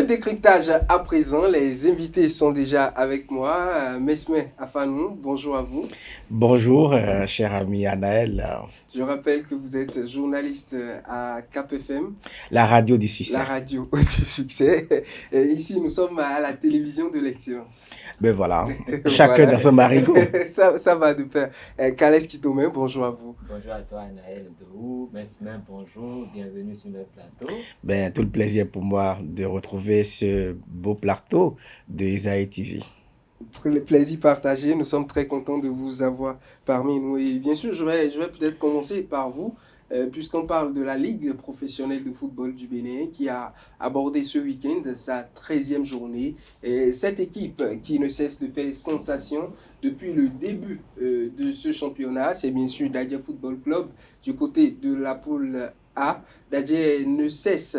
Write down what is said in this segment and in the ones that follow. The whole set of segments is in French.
décryptage à présent, les invités sont déjà avec moi. Mesme Afanou, bonjour à vous. Bonjour, cher ami Anaël, Je rappelle que vous êtes journaliste à Cap FM, la radio du succès. la radio du succès. Et ici, nous sommes à la télévision de l'excellence. Ben voilà, chacun dans son marigot. ça va de pair. Kales Kitome, bonjour à vous. Bonjour à toi, Anaël Dehou. Mesme, bonjour, bienvenue sur notre plateau. Ben, tout le plaisir pour moi de retrouver ce beau plateau de Isaïe TV. Pour le plaisir partagé, nous sommes très contents de vous avoir parmi nous. Et bien sûr, je vais peut-être commencer par vous, puisqu'on parle de la Ligue professionnelle de football du Bénin qui a abordé ce week-end sa 13e journée. Et cette équipe qui ne cesse de faire sensation depuis le début de ce championnat, c'est bien sûr Dadje Football Club du côté de la poule A. Dadje ne cesse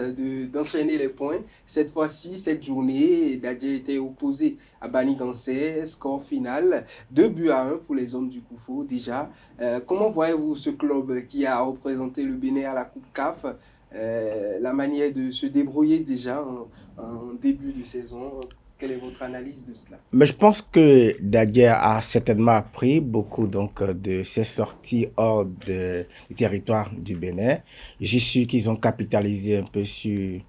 d'enchaîner les points. Cette fois-ci, cette journée, Dadje était opposé à Bani Gansé, score final 2-1 pour les hommes du Koufo déjà. Comment voyez-vous ce club qui a représenté le Bénin à la Coupe CAF, la manière de se débrouiller déjà en début de saison? Quelle est votre analyse de cela? Mais je pense que Dadje a certainement appris beaucoup de ses sorties hors du territoire du Bénin. Je suis sûr qu'ils ont capitalisé un peu sur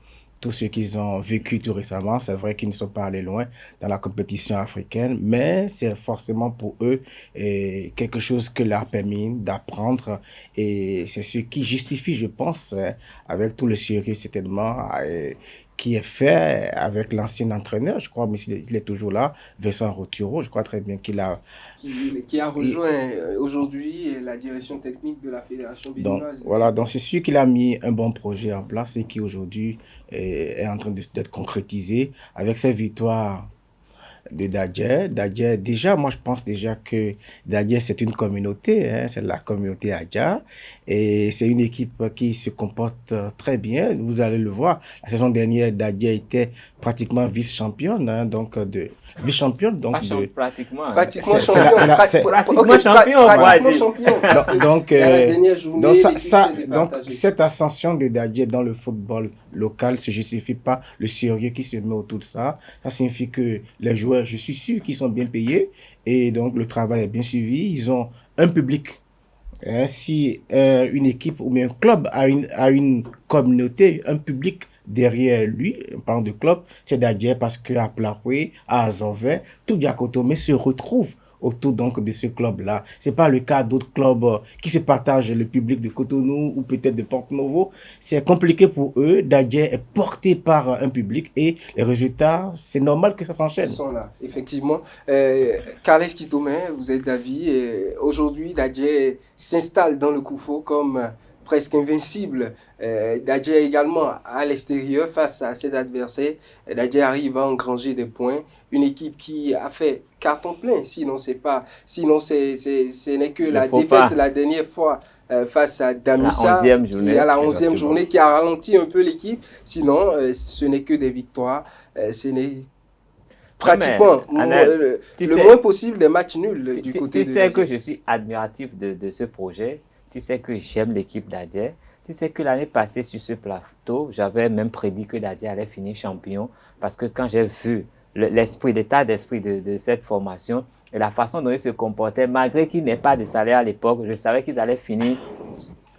tout ce qu'ils ont vécu tout récemment. C'est vrai qu'ils ne sont pas allés loin dans la compétition africaine, mais c'est forcément pour eux quelque chose qui leur a permis d'apprendre. Et c'est ce qui justifie, je pense, avec tout le sérieux certainement, qui est fait avec l'ancien entraîneur, je crois, mais il est toujours là, Vincent Roturo, je crois très bien qu'il a... Qui a rejoint aujourd'hui la direction technique de la Fédération béninoise. Voilà, donc c'est sûr qu'il a mis un bon projet en place et qui aujourd'hui est en train d'être concrétisé avec ses victoires de Dadje. Dadje, déjà, moi je pense déjà que Dadje c'est une communauté, c'est la communauté Adja, et c'est une équipe qui se comporte très bien. Vous allez le voir, la saison dernière, Dadje était pratiquement vice-championne, vice-championne, donc pratiquement donc cette ascension de Dadje dans le football local se justifie par le sérieux qui se met autour de ça. Ça signifie que les joueurs, je suis sûr qu'ils sont bien payés et donc le travail est bien suivi. Ils ont un public. Si une équipe ou bien un club a une communauté, un public derrière lui, en parlant de club, c'est Dadje parce qu'à Plakwe, à Azové, tout Diakotomé se retrouve autour donc de ce club-là. C'est pas le cas d'autres clubs qui se partagent le public de Cotonou ou peut-être de Porto-Novo. C'est compliqué pour eux. Dadje est porté par un public et les résultats, c'est normal que ça s'enchaîne. Ils sont là, effectivement. Carles Kitome, vous êtes d'avis. Aujourd'hui, Dadje s'installe dans le Koufo comme presque invincible. Dadje également à l'extérieur face à ses adversaires. Dadje arrive à engranger des points. Une équipe qui a fait carton plein. Sinon, ce n'est que la défaite la dernière fois face à Damissa, qui à la 11e journée, qui a ralenti un peu l'équipe. Sinon, ce n'est que des victoires. Ce n'est pratiquement le moins possible des matchs nuls du côté de Tu sais que je suis admiratif de ce projet. Tu sais que j'aime l'équipe Dadje. Tu sais que l'année passée, sur ce plateau, j'avais même prédit que Dadje allait finir champion. Parce que quand j'ai vu l'état d'esprit de cette formation et la façon dont ils se comportaient, malgré qu'il n'y ait pas de salaire à l'époque, je savais qu'ils allaient finir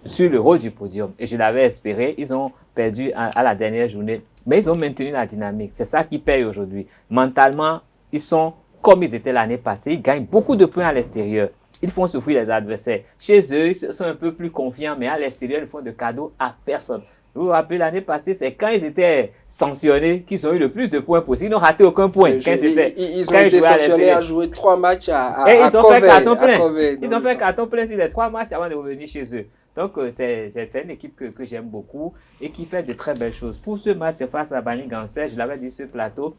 sur le haut du podium. Et je l'avais espéré. Ils ont perdu à la dernière journée. Mais ils ont maintenu la dynamique. C'est ça qui paye aujourd'hui. Mentalement, ils sont comme ils étaient l'année passée. Ils gagnent beaucoup de points à l'extérieur. Ils font souffrir les adversaires. Chez eux, ils sont un peu plus confiants, mais à l'extérieur, ils font de cadeaux à personne. Vous vous rappelez, l'année passée, c'est quand ils étaient sanctionnés qu'ils ont eu le plus de points possible. Ils n'ont raté aucun point. Ils ont été sanctionnés à jouer 3 matchs à ils ont fait carton plein. Ils ont fait carton plein sur les 3 matchs avant de revenir chez eux. Donc, c'est une équipe que j'aime beaucoup et qui fait de très belles choses. Pour ce match face à Bani Gansé, je l'avais dit sur le plateau,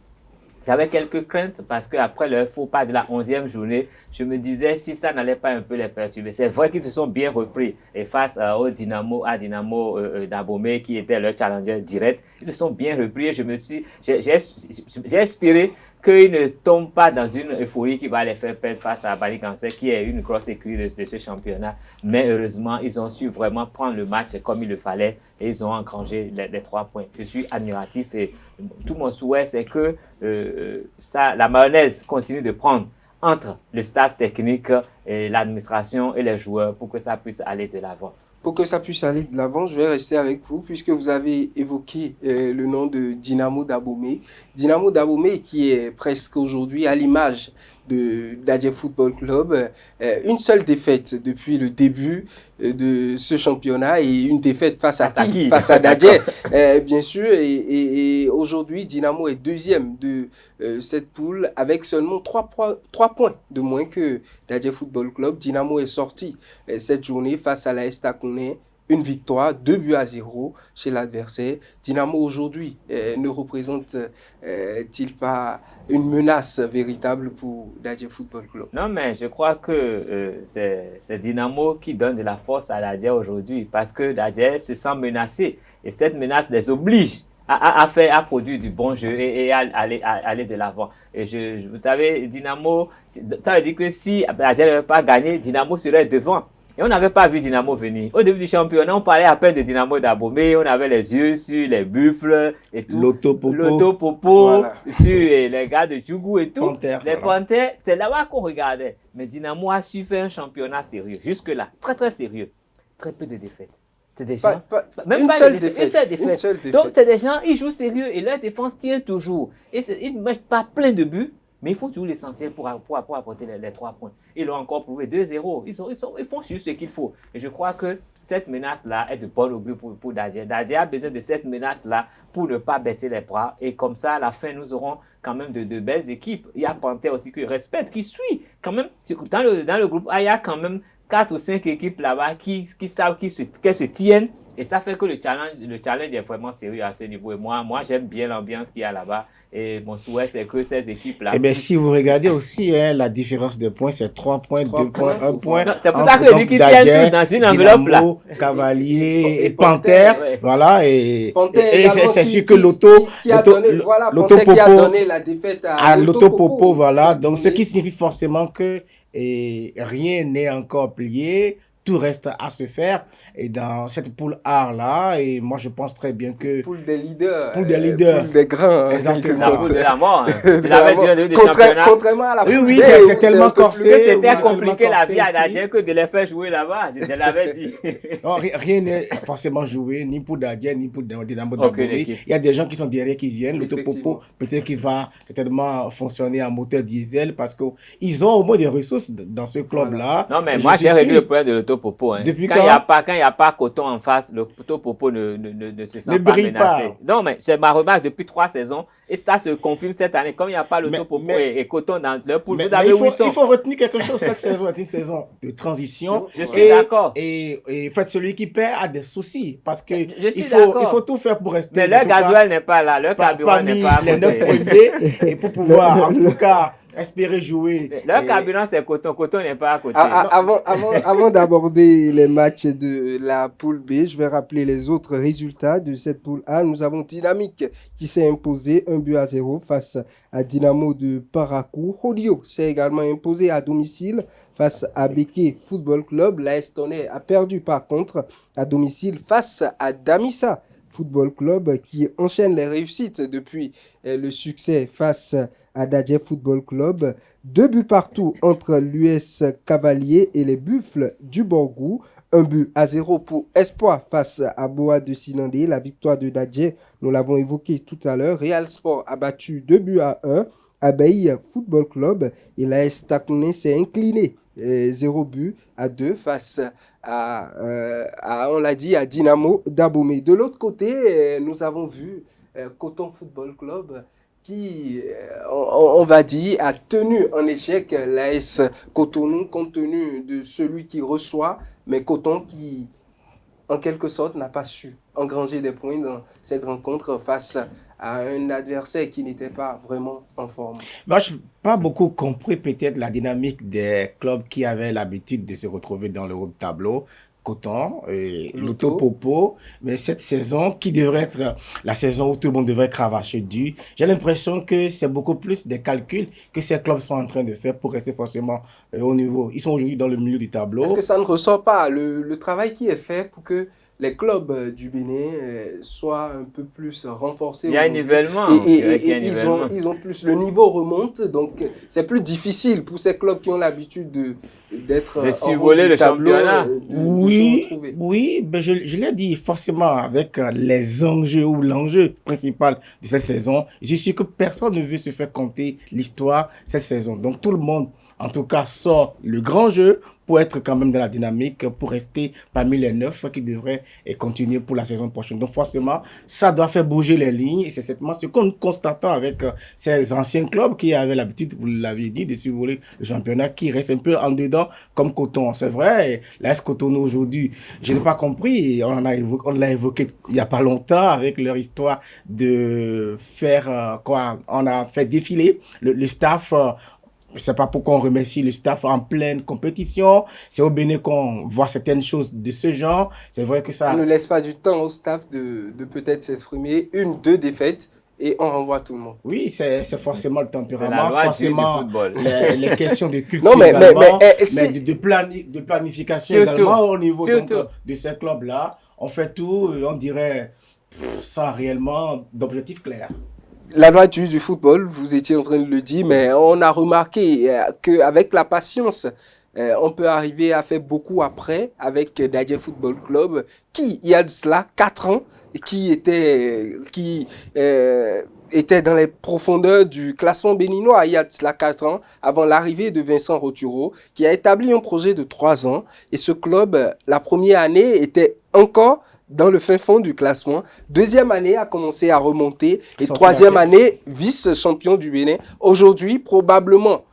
j'avais quelques craintes parce qu'après le faux pas de la 11e journée, je me disais si ça n'allait pas un peu les perturber. C'est vrai qu'ils se sont bien repris et face au Dynamo d'Abomey qui était leur challenger direct, ils se sont bien repris et j'ai espéré qu'ils ne tombent pas dans une euphorie qui va les faire perdre face à Bani Cancer, qui est une grosse écurie de ce championnat. Mais heureusement, ils ont su vraiment prendre le match comme il le fallait et ils ont engrangé les 3 points. Je suis admiratif et tout mon souhait, c'est que la mayonnaise continue de prendre entre le staff technique et l'administration et les joueurs pour que ça puisse aller de l'avant. Pour que ça puisse aller de l'avant, je vais rester avec vous puisque vous avez évoqué le nom de Dynamo d'Abomey. Dynamo d'Abomey qui est presque aujourd'hui à l'image de d'Adjé Football Club. Une seule défaite depuis le début de ce championnat et une défaite face à qui? Face à Dadje, bien sûr. Et aujourd'hui, Dynamo est deuxième de cette poule avec seulement 3 points de moins que Dadje Football Club. Dynamo est sorti cette journée face à l'AS Takounais. Une victoire, 2-0 chez l'adversaire. Dynamo aujourd'hui ne représente-t-il pas une menace véritable pour Dadje Football Club? Non, mais je crois que c'est Dynamo qui donne de la force à Dadje aujourd'hui parce que Dadje se sent menacé et cette menace les oblige à produire du bon jeu et à aller de l'avant. Et vous savez, Dynamo, ça veut dire que si Dadje n'avait pas gagné, Dynamo serait devant. Et on n'avait pas vu Dynamo venir. Au début du championnat, on parlait à peine de Dynamo d'Abomey. On avait les yeux sur les buffles et tout. L'autopopo, voilà. Sur les gars de Djougou et tout. Les Panthères, c'est là-bas qu'on regardait. Mais Dynamo a su faire un championnat sérieux. Jusque-là, très très sérieux. Très peu de défaites. C'est des gens. Une seule défaite. Donc, c'est des gens, ils jouent sérieux et leur défense tient toujours. Et ils ne mettent pas plein de buts. Mais il faut toujours l'essentiel pour apporter les 3 points. Ils l'ont encore prouvé 2-0. Ils font juste ce qu'il faut. Et je crois que cette menace-là est de bon augure pour Dadje. Dadje a besoin de cette menace-là pour ne pas baisser les bras. Et comme ça, à la fin, nous aurons quand même de belles équipes. Il y a Panthère aussi qui respecte, qui suit. Quand même, dans le groupe A, il y a quand même 4 ou 5 équipes là-bas qui savent qu'elles se tiennent. Et ça fait que le challenge est vraiment sérieux à ce niveau. Et moi j'aime bien l'ambiance qu'il y a là-bas. Et mon souhait, c'est que ces équipes-là... Eh bien, si vous regardez aussi, la différence de points, c'est 3 points, 2 points, 1 point. C'est pour ça que je dis qu'ils tiennent tous dans une enveloppe là. Cavalier et Panthère, ouais. Voilà. Et c'est sûr que Panthère qui a donné la défaite à l'Autopopo, voilà. Donc, ce qui signifie forcément que rien n'est encore plié. Tout reste à se faire et dans cette poule A là, et moi je pense très bien que poule des leaders, poule des grands, exactement. La poule de la mort. Contrairement à la poule oui, c'est tellement corsé. C'était compliqué la vie à Dadje que de les faire jouer là-bas. Je te l'avais dit. Non, rien n'est forcément joué ni pour Dadje ni pour Dynamo d'Abomey. Il y a des gens qui sont derrière qui viennent. L'Autopopo peut-être qu'il va certainement fonctionner en moteur diesel parce que ils ont au moins des ressources dans ce club là. Non mais moi j'ai réglé le problème de l'Autopopo. Hein. Depuis quand il n'y a pas Coton en face, le Popo ne se sent pas menacé. Non, mais c'est ma remarque depuis 3 saisons et ça se confirme cette année. Comme il n'y a pas le Popo et Coton dans leur poule, vous avez il faut retenir quelque chose. Cette saison est une saison de transition. Je suis d'accord. Et en fait, celui qui perd a des soucis parce que il faut tout faire pour rester. Mais leur gasoil n'est pas là, leur carburant n'est pas les 9 premiers et pour pouvoir en tout cas espérer jouer. Leur carburant, c'est Coton. Coton n'est pas à côté. Avant d'aborder les matchs de la poule B, je vais rappeler les autres résultats de cette poule A. Nous avons Dynamique qui s'est imposé 1-0 face à Dynamo de Parakou. Holio s'est également imposé à domicile face à Beke Football Club. L'AS Tonnerre a perdu par contre à domicile face à Damissa Football Club qui enchaîne les réussites depuis le succès face à Dadje Football Club. 2 buts partout entre l'US Cavalier et les Buffles du Borgou. 1-0 pour Espoir face à Boa de Sinandé. La victoire de Dadje, nous l'avons évoqué tout à l'heure. Real Sport a battu 2-1 à Bailly Football Club et l'AS Takounais s'est incliné 0-2 face à on l'a dit, à Dynamo d'Abomey. De l'autre côté, nous avons vu Coton Football Club qui, on va dire, a tenu en échec l'AS Cotonou compte tenu de celui qui reçoit, mais Coton qui, en quelque sorte, n'a pas su engranger des points dans cette rencontre face à un adversaire qui n'était pas vraiment en forme. Moi, je n'ai pas beaucoup compris peut-être la dynamique des clubs qui avaient l'habitude de se retrouver dans le haut de tableau. Coton, Loto. Loto Popo, mais cette saison qui devrait être la saison où tout le monde devrait cravacher du, j'ai l'impression que c'est beaucoup plus des calculs que ces clubs sont en train de faire pour rester forcément au niveau. Ils sont aujourd'hui dans le milieu du Est-ce tableau. que ça ne ressort pas le travail qui est fait pour que les clubs du Bénin soient un peu plus renforcés Il y a un aujourd'hui nivellement. ils ont plus, le niveau remonte, donc c'est plus difficile pour ces clubs qui ont l'habitude d'être De en haut survoler du le tableau, championnat. de se Oui, retrouver. oui, ben je l'ai dit forcément avec les enjeux ou l'enjeu principal de cette saison. Je suis sûr que personne ne veut se faire compter l'histoire cette saison. Donc tout le monde, en tout cas, sort le grand jeu pour être quand même dans la dynamique, pour rester parmi les 9 qui devraient continuer pour la saison prochaine. Donc forcément, ça doit faire bouger les lignes et c'est certainement ce qu'on constate avec ces anciens clubs qui avaient l'habitude, vous l'aviez dit, de survoler le championnat, qui restent un peu en dedans comme Coton. C'est vrai, l'AS Cotonou aujourd'hui, je n'ai pas compris, on l'a évoqué il n'y a pas longtemps avec leur histoire de faire on a fait défiler le staff. Je ne sais pas pourquoi on remercie le staff en pleine compétition. C'est au Bénin qu'on voit certaines choses de ce genre. C'est vrai que On ça... ne laisse pas du temps au staff de peut-être s'exprimer, 1-2 défaites et on renvoie tout le monde. Oui, c'est forcément le C'est la tempérament, loi du forcément football. les questions de culture Non, mais également, si- de planification Surtout. également au niveau donc, Surtout. de ces clubs-là. On fait tout, on dirait, sans réellement d'objectif clair. la loi du football, vous étiez en train de le dire, mais on a remarqué qu'avec la patience, on peut arriver à faire beaucoup après avec Dadje Football Club, qui, il y a de cela 4 ans, était dans les profondeurs du classement béninois il y a de cela 4 ans, avant l'arrivée de Vincent Roturo, qui a établi un projet de 3 ans. Et ce club, la première année, était encore dans le fin fond du classement. Deuxième année a commencé à remonter. Et Sorti troisième la tête. année, vice-champion du Bénin. Aujourd'hui, probablement,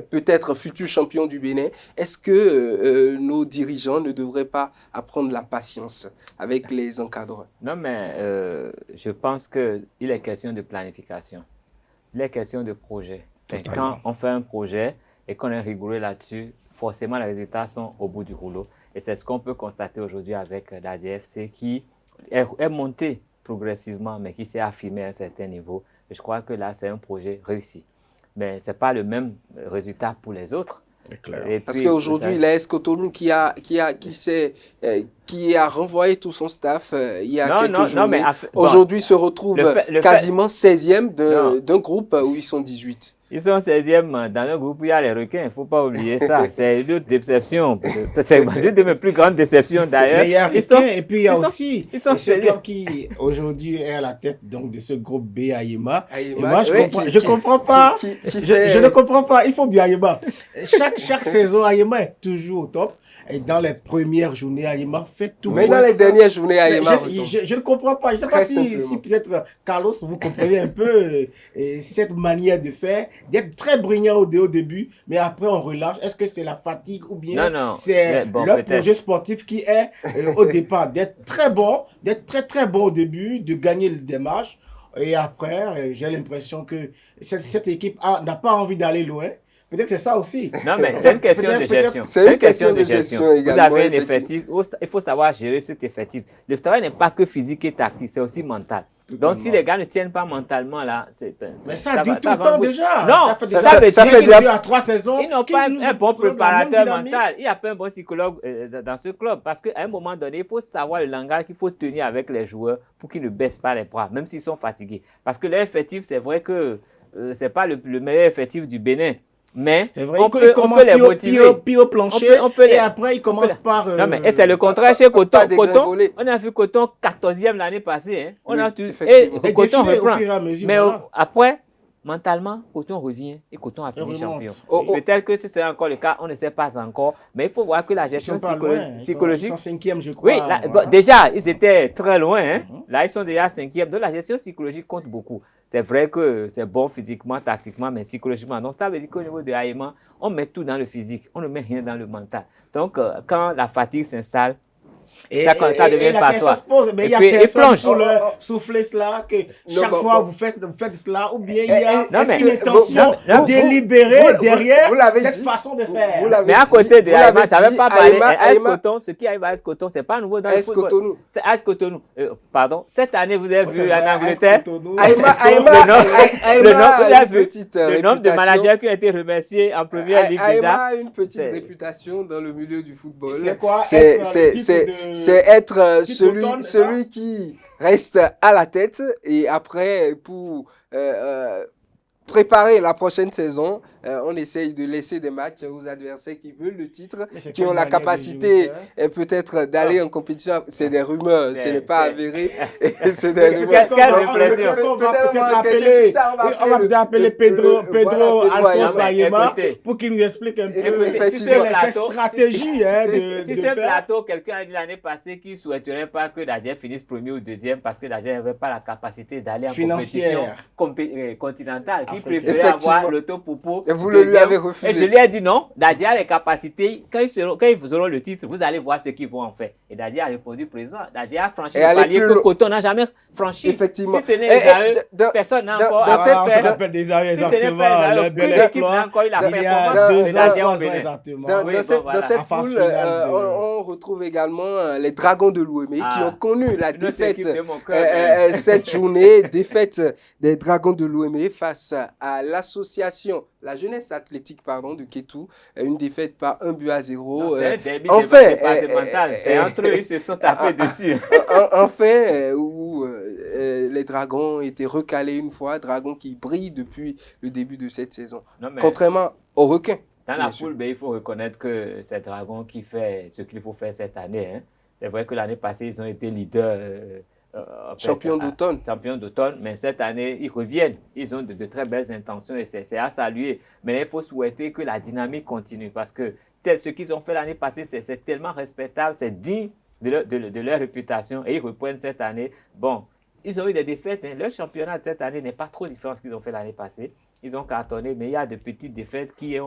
peut-être futur champion du Bénin. Est-ce que nos dirigeants ne devraient pas apprendre la patience avec les encadreurs? Non, mais je pense qu'il est question de planification. Il est question de projet. Et Totalement. quand on fait un projet et qu'on est rigoureux là-dessus, forcément les résultats sont au bout du rouleau. Et c'est ce qu'on peut constater aujourd'hui avec la DFC qui est monté progressivement, mais qui s'est affirmé à un certain niveau. Et je crois que là, c'est un projet réussi. Mais ce n'est pas le même résultat pour les autres. C'est clair. Et Parce puis, qu'aujourd'hui, ça- l'AS Cotonou qui a renvoyé tout son staff il y a Non, quelques non, journées, mais bon, aujourd'hui se retrouve le fait- quasiment 16e Non. d'un groupe où ils sont 18. Ils sont 16e dans un groupe où il y a les requins, il ne faut pas oublier ça. C'est une autre déception. C'est l'une de mes plus grandes déceptions d'ailleurs. Mais il y a Ils sont- Riquin et puis il y a ils sont- aussi ils sont ce sérieux. club qui aujourd'hui est à la tête donc, de ce groupe B Aïma. Et Aïma, moi, oui, je comprends pas. qui Je fait- ne comprends pas. Il faut du Aïma. Chaque saison, Aïma est toujours au top. Et dans les premières journées, Aïma fait tout. Mais pour dans les être- dernières journées, Mais Aïma retombe. je ne comprends pas. Je ne sais Très pas si simplement. peut-être Carlos, vous comprenez un peu cette manière de faire, d'être très brillant au début, mais après on relâche. Est-ce que c'est la fatigue ou bien Non, non. c'est Mais bon, leur peut-être. projet sportif qui est au départ d'être très bon, d'être très très bon au début, de gagner le démarche. Et après, j'ai l'impression que cette équipe n'a pas envie d'aller loin. Peut-être que c'est ça aussi. Non, mais c'est une question de Peut-être- gestion. C'est une question de gestion également, Vous avez un effectivement. effectif, il faut savoir gérer cet effectif. Le travail n'est pas que physique et tactique, c'est aussi mental. Totalement. Donc, si les gars ne tiennent pas mentalement, là, c'est. Mais ça dure va- tout le va temps bouger. déjà. Non, ça fait ça- déjà ça- ça fait déjà- 2 à 3 saisons. Ils n'ont qui pas nous un bon prennent la même préparateur dynamique. mental. Il n'y a pas un bon psychologue dans ce club. Parce qu'à un moment donné, il faut savoir le langage qu'il faut tenir avec les joueurs pour qu'ils ne baissent pas les bras, même s'ils sont fatigués. Parce que l'effectif, c'est vrai que ce n'est pas le meilleur effectif du Bénin. Mais C'est vrai, on ils peut commencent les motiver. puis au plancher, On peut et les- après ils commencent par... Non, mais et c'est le contraire chez Coton. pas Coton, dégringoler. on a vu Coton 14e l'année passée. Hein. On Oui, a tout, effectivement. et Et Coton défiler reprend. au fur et à mesure, Mais voilà. après, mentalement, Coton revient et Coton a Il fini remonte. champion. Oh, oh. Peut-être que ce sera encore le cas, on ne sait pas encore. Mais il faut voir que la Ils gestion sont pas loin. psychologique. Ils sont 5e, je crois. Oui, là, Voilà. bon, déjà, ils étaient très loin. Hein. Là, ils sont déjà 5e. Donc, la gestion psychologique compte beaucoup. C'est vrai que c'est bon physiquement, tactiquement, mais psychologiquement. Donc, ça veut dire qu'au niveau de Haïman, on met tout dans le physique. On ne met rien dans le mental. Donc, quand la fatigue s'installe, Et, ça devient et la question passoire. se pose, mais Et il y a puis, il personne plonge. pour leur souffler cela, que chaque bon, fois bon. vous faites cela, ou bien il y a Non, mais- une intention délibérée derrière vous l'avez cette dit, façon de vous faire. l'avez Mais à dit, côté de vous l'avez Aïma, ça ne dit, veut pas parler. AS Aïma, Coton, ce qui arrive à AS Coton, c'est pas nouveau dans le AS football. Cotonou. C'est AS Cotonou. Pardon. Cette année, vous avez Oh, vu c'est en vrai, Angleterre. Cotonou. Le nombre, vous avez vu petite le nombre de managers qui ont été remerciés en première ligue Aïma déjà. a une petite C'est- réputation dans le milieu du football. C'est quoi C'est être le type de- c'est être type automne, c'est ça celui qui reste à la tête et après pour préparer la prochaine saison, on essaye de laisser des matchs aux adversaires qui veulent le titre, Mais c'est qui quelle ont la manière de capacité jouer ça peut-être d'aller en compétition. C'est des rumeurs, ce n'est pas c'est- avéré. C'est des rumeurs. Quelle Donc, réflexion. On va peut-être peut-être enquêter sur ça, on va peut-être appeler Pedro voilà, Alphonse Aïma. Aïma Écoutez. pour qu'il nous explique un peu Écoutez, sur ce ces plateau- stratégies de Sur ce faire. plateau, quelqu'un a dit l'année passée qu'il ne souhaiterait pas que Dadier finisse premier ou deuxième parce que Dadier n'avait pas la capacité d'aller en Financière. compétition continentale, qu'il Africaine. préférait avoir Effectivement. l'auto-popo. Et vous le lui deuxième. avez refusé. Et je lui ai dit non, Dadier a les capacités. Quand ils auront le titre, vous allez voir ce qu'ils vont en faire. Et Dadier a répondu présent. Dadier a franchi Et le aller palier plus que loin. Coton n'a jamais franchi. Effectivement. Si ce n'est Et- Esaü, dans- personne n'a dans- encore dans cette- On se fait. rappelle des années Si ce n'est exactement, pas le Esaü, bel aucune équipe n'a exploit. encore eu la Il y a performance 2 de ans, Dadier au 3 ans Bénin. exactement. Dans, Oui, dans bon, cette, voilà. dans cette En phase poule, finale de- on retrouve également les Dragons de Louémé qui Ah. ont connu la Une autre défaite équipe de mon cœur. cette journée, défaite des Dragons de Louémé face à l'association, la jeunesse athlétique de Kétou, une défaite par 1-0. Non, c'est un derby en fait, départemental. C'est entre eux, ils se sont tapés dessus. en fait, où les Dragons étaient recalés une fois, Dragons qui brillent depuis le début de cette saison. Non, mais Contrairement aux requins. dans la bien sûr. poule, il faut reconnaître que c'est Dragon qui fait ce qu'il faut faire cette année. Hein. C'est vrai que l'année passée, ils ont été leaders. Champions d'automne. Champions d'automne, mais cette année, ils reviennent. Ils ont de très belles intentions et c'est à saluer. Mais il faut souhaiter que la dynamique continue parce que ce qu'ils ont fait l'année passée, c'est tellement respectable, c'est digne de leur réputation et ils reprennent cette année. Bon, ils ont eu des défaites. Hein. Leur championnat de cette année n'est pas trop différent de ce qu'ils ont fait l'année passée. Ils ont cartonné, mais il y a de petites défaites qui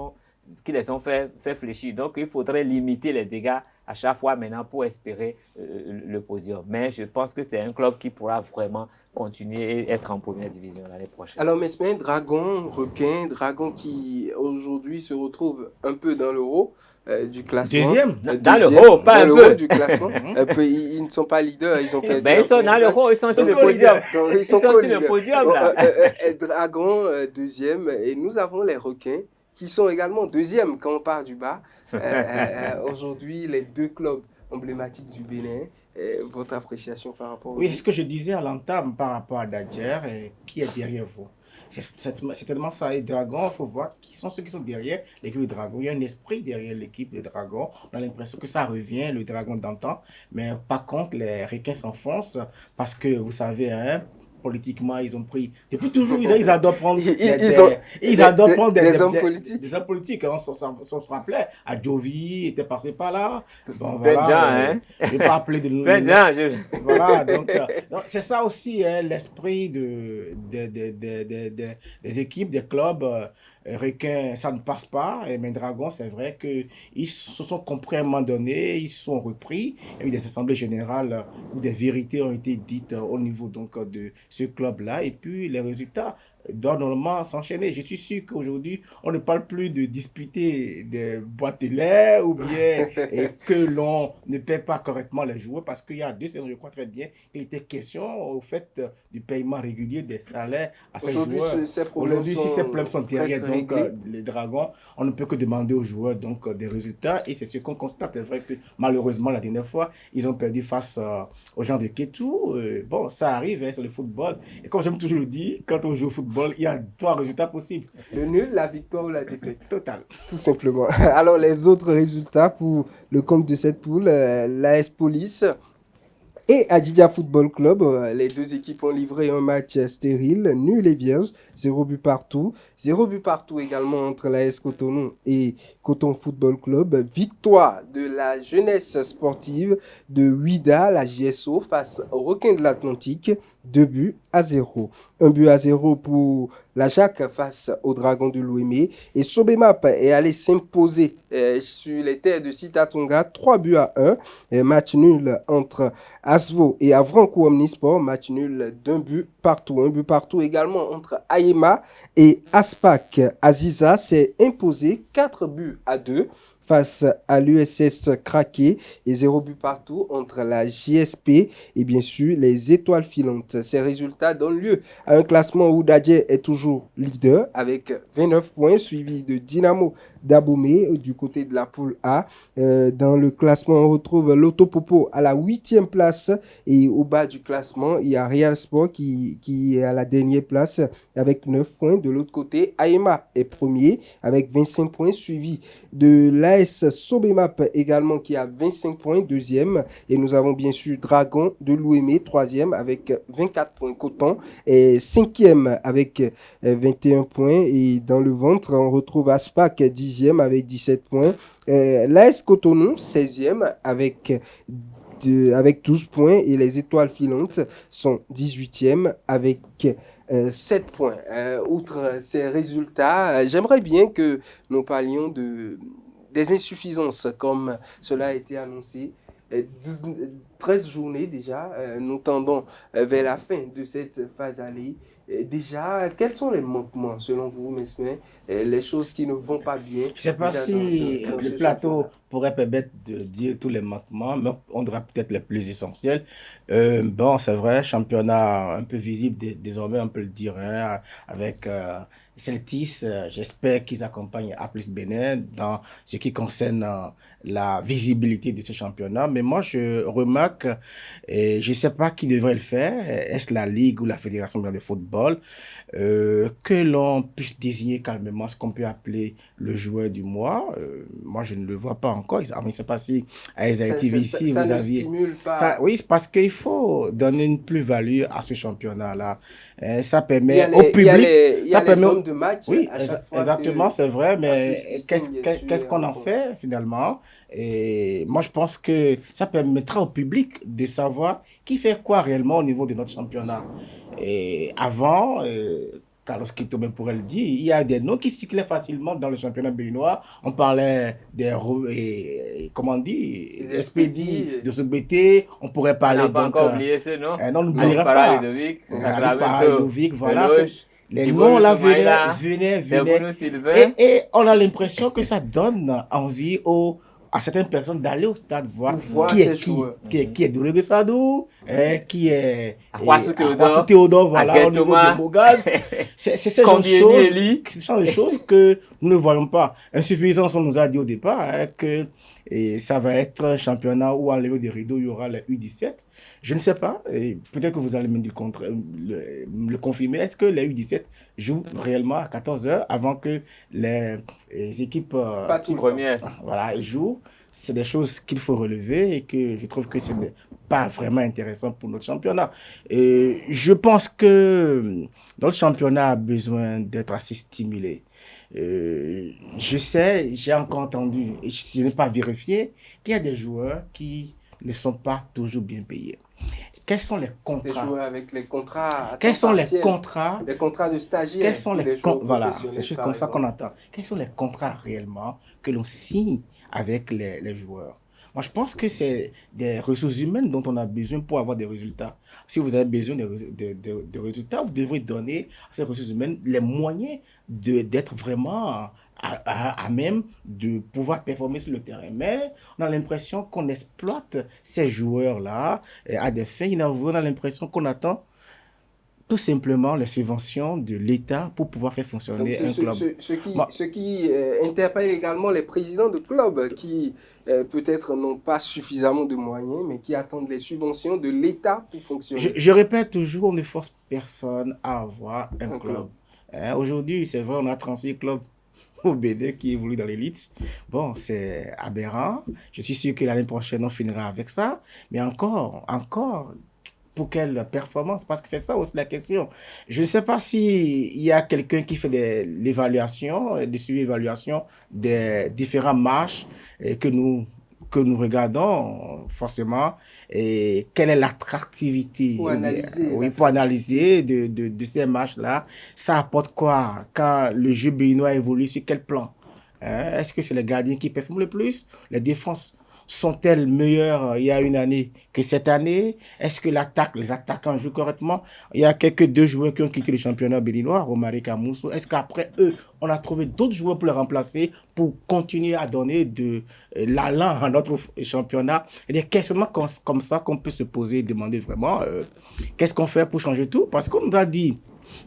les ont fait fléchir. Donc, il faudrait limiter les dégâts à chaque fois maintenant pour espérer le podium. Mais je pense que c'est un club qui pourra vraiment continuer et être en première division l'année prochaine. Alors, Mesmin, Dragon, requin, Dragon qui aujourd'hui se retrouve un peu dans le haut du classement. Deuxième. Dans le haut, pas dans un le peu. haut du classement. Ils ne sont pas leaders, ils ont perdu. Ben, ils sont dans le haut, ils sont sur le podium. Donc, Ils sont sur le podium, là. Dragon, deuxième. Et nous avons les requins qui sont également deuxième quand on part du bas. Aujourd'hui, les deux clubs emblématiques du Bénin. Votre appréciation par rapport Oui, ce que je disais à l'entame par rapport à Dadier, qui est derrière vous. C'est tellement ça. Et Dragon, il faut voir qui sont ceux qui sont derrière l'équipe de Dragon. Il y a un esprit derrière l'équipe de Dragon. On a l'impression que ça revient, le Dragon d'antan. Mais par contre, les requins s'enfoncent parce que, vous savez, hein, politiquement, ils ont pris... Depuis toujours, ils adorent prendre des hommes politiques. Des hommes politiques. Hein. On se rappelait, Adjovi était passé par là. Bon, Plein de voilà, gens, hein. je ne vais pas appeler de Plein de gens. Voilà, donc c'est ça aussi, hein, l'esprit des équipes, des clubs. Requins, ça ne passe pas. Mais Dragon, c'est vrai qu'ils se sont compris à un moment donné, ils se sont repris. Il y a eu des assemblées générales où des vérités ont été dites au niveau donc, de ce club-là. Et puis, les résultats doivent normalement s'enchaîner. Je suis sûr qu'aujourd'hui, on ne parle plus de disputer des boîtes de lait ou bien et que l'on ne paie pas correctement les joueurs parce qu'il y a 2 saisons, je crois très bien, qu'il était question au fait du paiement régulier des salaires à ces joueurs. Aujourd'hui, si ces problèmes sont derrière donc, les Dragons, on ne peut que demander aux joueurs donc, des résultats et c'est ce qu'on constate. C'est vrai que malheureusement, la dernière fois, ils ont perdu face aux gens de Kétou. Bon, ça arrive, hein, c'est le football. Et comme j'aime toujours le dire, quand on joue au football, il y a 3 résultats possibles. Le nul, la victoire ou la défaite. Total. Tout simplement. Alors, les autres résultats pour le compte de cette poule, l'AS Police et Adjidja Football Club, les deux équipes ont livré un match stérile, nul et vierge, 0 but partout. 0 but partout également entre l'AS Cotonou et Coton Football Club. Victoire de la jeunesse sportive de Ouida, la JSO, face au Requin de l'Atlantique, 2 buts à 0. 1 but à 0 pour la Jacques face aux Dragons de Lomé. Et Sobemap est allé s'imposer sur les terres de Sitatunga 3 buts à 1. Match nul entre Asvo et Avranco Omnisport. Match nul d'1 but partout. 1 but partout également entre Ayema et Aspak. Aziza s'est imposé 4 buts à 2 face à l'USS Craqué et 0 but partout entre la JSP et bien sûr les étoiles filantes. Ces résultats donnent lieu à un classement où Dadje est toujours leader avec 29 points, suivi de Dynamo d'Abomey du côté de la poule A. Dans le classement, on retrouve l'Autopopo à la 8e place et au bas du classement, il y a Real Sport qui est à la dernière place avec 9 points. De l'autre côté, Aema est premier avec 25 points, suivi de l'AS Sobemap également qui a 25 points, deuxième. Et nous avons bien sûr Dragon de Louémé, troisième avec 24 points. Coton est cinquième avec 21 points. Et dans le ventre, on retrouve Aspac, dixième avec 17 points. L'AS Cotonou, 16e avec 12 points. Et les étoiles filantes sont 18e avec 7 points. Outre ces résultats, j'aimerais bien que nous parlions des insuffisances, comme cela a été annoncé. 13 journées déjà, nous tendons vers la fin de cette phase aller. Déjà, quels sont les manquements selon vous, messieurs, les choses qui ne vont pas bien? Je ne sais pas si le plateau pourrait permettre de dire tous les manquements, mais on dira peut-être les plus essentiels. Bon, c'est vrai, championnat un peu visible désormais, on peut le dire, hein, avec Celtis. J'espère qu'ils accompagnent A+ Bénin dans ce qui concerne la visibilité de ce championnat. Mais moi, je remarque, et je ne sais pas qui devrait le faire, est-ce la Ligue ou la Fédération de football, que l'on puisse désigner calmement ce qu'on peut appeler le joueur du mois. Moi, je ne le vois pas encore. Je ne sais pas si à Isaïe TV ici, vous aviez... Ça, oui, parce qu'il faut donner une plus-value à ce championnat-là. Ça permet au public... Il y a les zones de match. Oui, exactement, c'est vrai, mais qu'est-ce qu'on en fait finalement? Et moi, je pense que ça permettra au public de savoir qui fait quoi réellement au niveau de notre championnat. Et avant, Carlos Quito même pourrait le dire, il y a des noms qui circulaient facilement dans le championnat béninois. On parlait comment on dit, Espédi, de Soubété. On pourrait parler donc... On n'a pas encore oublié ce nom. Non, on n'oubliera pas. Ludovic, voilà. Les noms là venaient. Et on a l'impression que ça donne envie à certaines personnes d'aller au stade voir qui est Douré Sadou, qui est Akwasou Théodore, voilà, au niveau de Mogaz. C'est ce genre de choses que nous ne voyons pas. Insuffisance, on nous a dit au départ que ça va être un championnat où, en levée des rideaux, il y aura les U17. Je ne sais pas, peut-être que vous allez me dire le confirmer. Est-ce que les U17 jouent réellement à 14h avant que les équipes premières jouent? C'est des choses qu'il faut relever et que je trouve que ce n'est pas vraiment intéressant pour notre championnat. Et je pense que notre championnat a besoin d'être assez stimulé. Je sais, j'ai encore entendu, et je n'ai pas vérifié, qu'il y a des joueurs qui ne sont pas toujours bien payés. Quels sont les contrats? Des joueurs avec les contrats. Quels sont les contrats? Les contrats de stagiaires. Quels sont les voilà, c'est juste comme ça qu'on entend. Quels sont les contrats réellement que l'on signe avec les joueurs? Moi, je pense que c'est des ressources humaines dont on a besoin pour avoir des résultats. Si vous avez besoin de résultats, vous devrez donner à ces ressources humaines les moyens d'être vraiment à même de pouvoir performer sur le terrain. Mais on a l'impression qu'on exploite ces joueurs-là à des fins inavouées. On a l'impression qu'on attend tout simplement les subventions de l'État pour pouvoir faire fonctionner un club. Ce qui interpelle également les présidents de clubs qui peut-être n'ont pas suffisamment de moyens, mais qui attendent les subventions de l'État pour fonctionner. Je répète toujours, on ne force personne à avoir un club. Aujourd'hui, c'est vrai, on a 36 clubs au BD qui évoluent dans l'élite. Bon, c'est aberrant. Je suis sûr que l'année prochaine, on finira avec ça. Mais encore, pour quelle performance? Parce que c'est ça aussi la question. Je ne sais pas s'il y a quelqu'un qui fait l'évaluation, des suivi-évaluation des différents matchs que nous que nous regardons, forcément, et quelle est l'attractivité pour analyser de ces matchs-là. Ça apporte quoi quand le jeu béninois évolue sur quel plan? Est-ce que c'est les gardiens qui performent le plus? Les défenses sont-elles meilleures il y a une année que cette année? Est-ce que les attaquants jouent correctement? Il y a quelques 2 joueurs qui ont quitté le championnat béninois, Romaric Amousso. Est-ce qu'après eux, on a trouvé d'autres joueurs pour les remplacer, pour continuer à donner de l'allant à notre championnat? Et des questionnements comme ça qu'on peut se poser et demander vraiment qu'est-ce qu'on fait pour changer tout? Parce qu'on nous a dit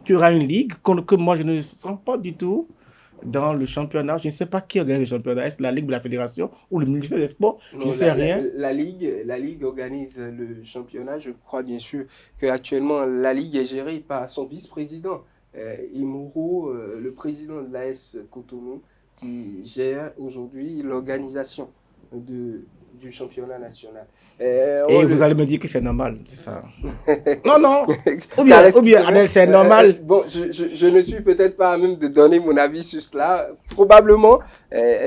qu'il y aura une ligue que moi je ne sens pas du tout dans le championnat. Je ne sais pas qui organise le championnat. Est-ce la Ligue de la Fédération ou le ministère des Sports? Je ne sais rien. La Ligue organise le championnat. Je crois bien sûr qu'actuellement, la Ligue est gérée par son vice-président, Imoro, le président de l'AS Cotonou, qui gère aujourd'hui l'organisation du championnat national. Et vous allez me dire que c'est normal, c'est ça? Non. Ou bien Adel, c'est normal. Bon, je ne suis peut-être pas à même de donner mon avis sur cela. Probablement,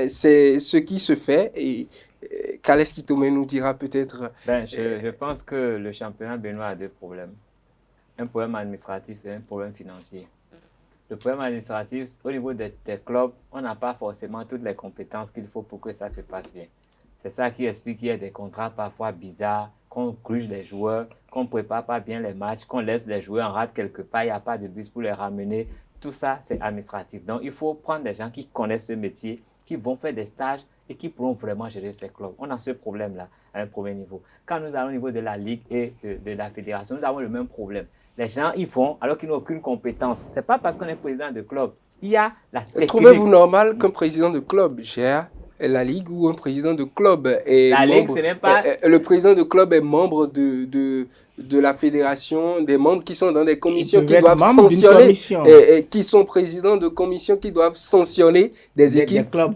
c'est ce qui se fait. Et Kales Kitome nous dira peut-être... Je pense que le championnat béninois a 2 problèmes. Un problème administratif et un problème financier. Le problème administratif, au niveau des clubs, on n'a pas forcément toutes les compétences qu'il faut pour que ça se passe bien. C'est ça qui explique qu'il y a des contrats parfois bizarres, qu'on gruge les joueurs, qu'on ne prépare pas bien les matchs, qu'on laisse les joueurs en rate quelque part, il n'y a pas de bus pour les ramener. Tout ça, c'est administratif. Donc, il faut prendre des gens qui connaissent ce métier, qui vont faire des stages et qui pourront vraiment gérer ces clubs. On a ce problème-là à un premier niveau. Quand nous allons au niveau de la Ligue et de la Fédération, nous avons le même problème. Les gens y vont alors qu'ils n'ont aucune compétence. Ce n'est pas parce qu'on est président de club. Il y a la technique. Trouvez-vous normal qu'un président de club gère la Ligue ou un président de club est membre, le président de club est membre de la fédération, des membres qui sont dans des commissions qui doivent sanctionner, et qui sont présidents de commissions qui doivent sanctionner des équipes clubs.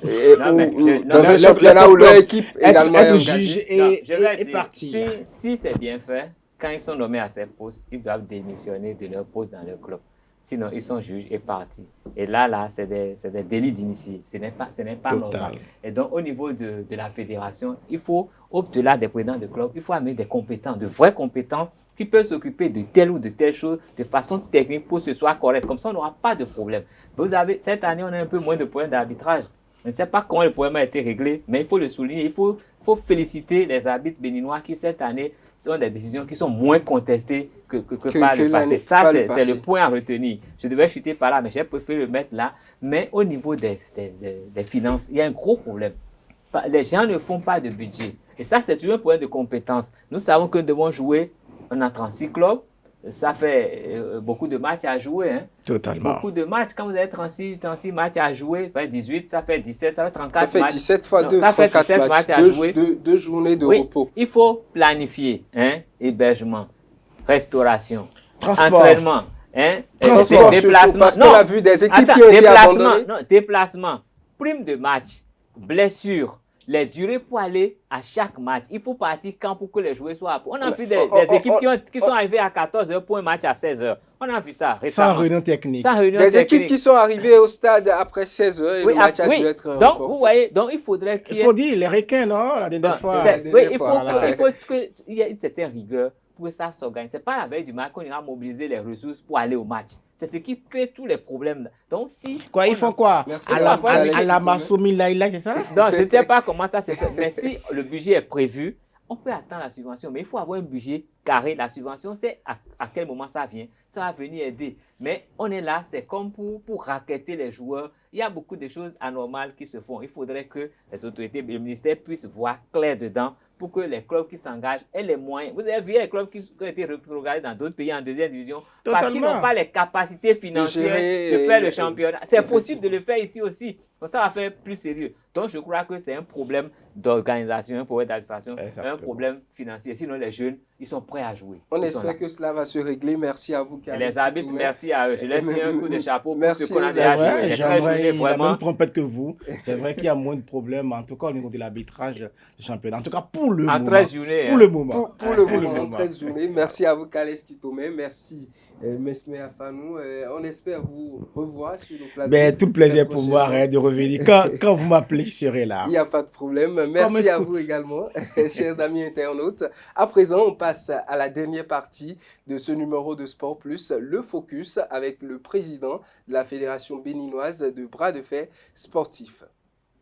Dans un championnat où leur équipe également est juge et parti. Si c'est bien fait, quand ils sont nommés à ces postes, ils doivent démissionner de leur poste dans leur club. Sinon, ils sont juges et partis. Et là, c'est des délits d'initiés. Ce n'est pas normal. Et donc, au niveau de la fédération, il faut, au-delà des présidents de club, il faut amener des compétences, de vraies compétences qui peuvent s'occuper de telle ou de telle chose de façon technique pour que ce soit correct. Comme ça, on n'aura pas de problème. Cette année, on a un peu moins de problèmes d'arbitrage. Je ne sais pas comment le problème a été réglé, mais il faut le souligner. Il faut féliciter les arbitres béninois qui, cette année, ont des décisions qui sont moins contestées que par le passé. Ça, c'est le point à retenir. Je devais chuter par là, mais j'ai préféré le mettre là. Mais au niveau des finances, il y a un gros problème. Les gens ne font pas de budget. Et ça, c'est toujours un problème de compétence. Nous savons que nous devons jouer. On a 36 clubs. Ça fait beaucoup de matchs à jouer. Hein. Totalement. Beaucoup de matchs. Quand vous avez 36 matchs à jouer, 18, ça fait 17, ça fait 34 matchs. Ça fait 17 fois 2, ça fait 17 matchs à jouer. 2 journées de repos. Il faut planifier. Hébergement, restauration, transport, entraînement, transport, déplacement. Parce qu'on a vu des équipes qui ont été abandonnées. Déplacement, prime de match, blessure. Les durées pour aller à chaque match. Il faut partir quand pour que les joueurs soient à... On a vu des équipes qui sont arrivées à 14h pour un match à 16h. On a vu ça récemment. Sans réunion technique. Équipes qui sont arrivées au stade après 16h et le match a dû être donc, vous voyez, donc il faudrait qu'il y ait... Il faut dire les requins, non? La dernière fois. Il faut qu'il y ait une certaine rigueur pour que ça s'organise. Ce n'est pas la veille du match qu'on ira mobiliser les ressources pour aller au match. C'est ce qui crée tous les problèmes. Donc, si... Quoi, ils font quoi? À la Massoumi Laïla, c'est ça? Non, je ne sais pas comment ça se fait. Mais si le budget est prévu, on peut attendre la subvention. Mais il faut avoir un budget carré. La subvention, c'est à quel moment ça vient. Ça va venir aider. Mais on est là, c'est comme pour racketter les joueurs. Il y a beaucoup de choses anormales qui se font. Il faudrait que les autorités, le ministère puisse voir clair dedans pour que les clubs qui s'engagent aient les moyens. Vous avez vu les clubs qui ont été regardés dans d'autres pays en deuxième division parce qu'ils n'ont pas les capacités financières de faire le championnat. C'est possible de le faire ici aussi. Donc ça va faire plus sérieux. Donc je crois que c'est un problème d'organisation, un problème d'administration, un problème financier. Sinon les jeunes, ils sont prêts à jouer. On espère que cela va se régler. Merci à vous. Et les arbitres, merci à eux. Je leur tiens un coup de chapeau pour ce qu'on a déjà joué. J'aimerais la même trompette que vous. C'est vrai qu'il y a moins de problèmes, en tout cas au niveau de l'arbitrage du championnat. En tout cas pour le moment. 13 journées. Pour le moment. 13 journées. Merci à vous, Kales Kitome. Merci, Mesme Afanou. On espère vous revoir sur le plateau. Tout plaisir pour moi de revenir. Quand vous m'appelez, je serai là. Il n'y a pas de problème. Comme un Merci à scout. vous également, chers amis internautes. À présent, on passe à la dernière partie de ce numéro de Sport Plus, le focus avec le président de la Fédération béninoise de bras de fer sportifs.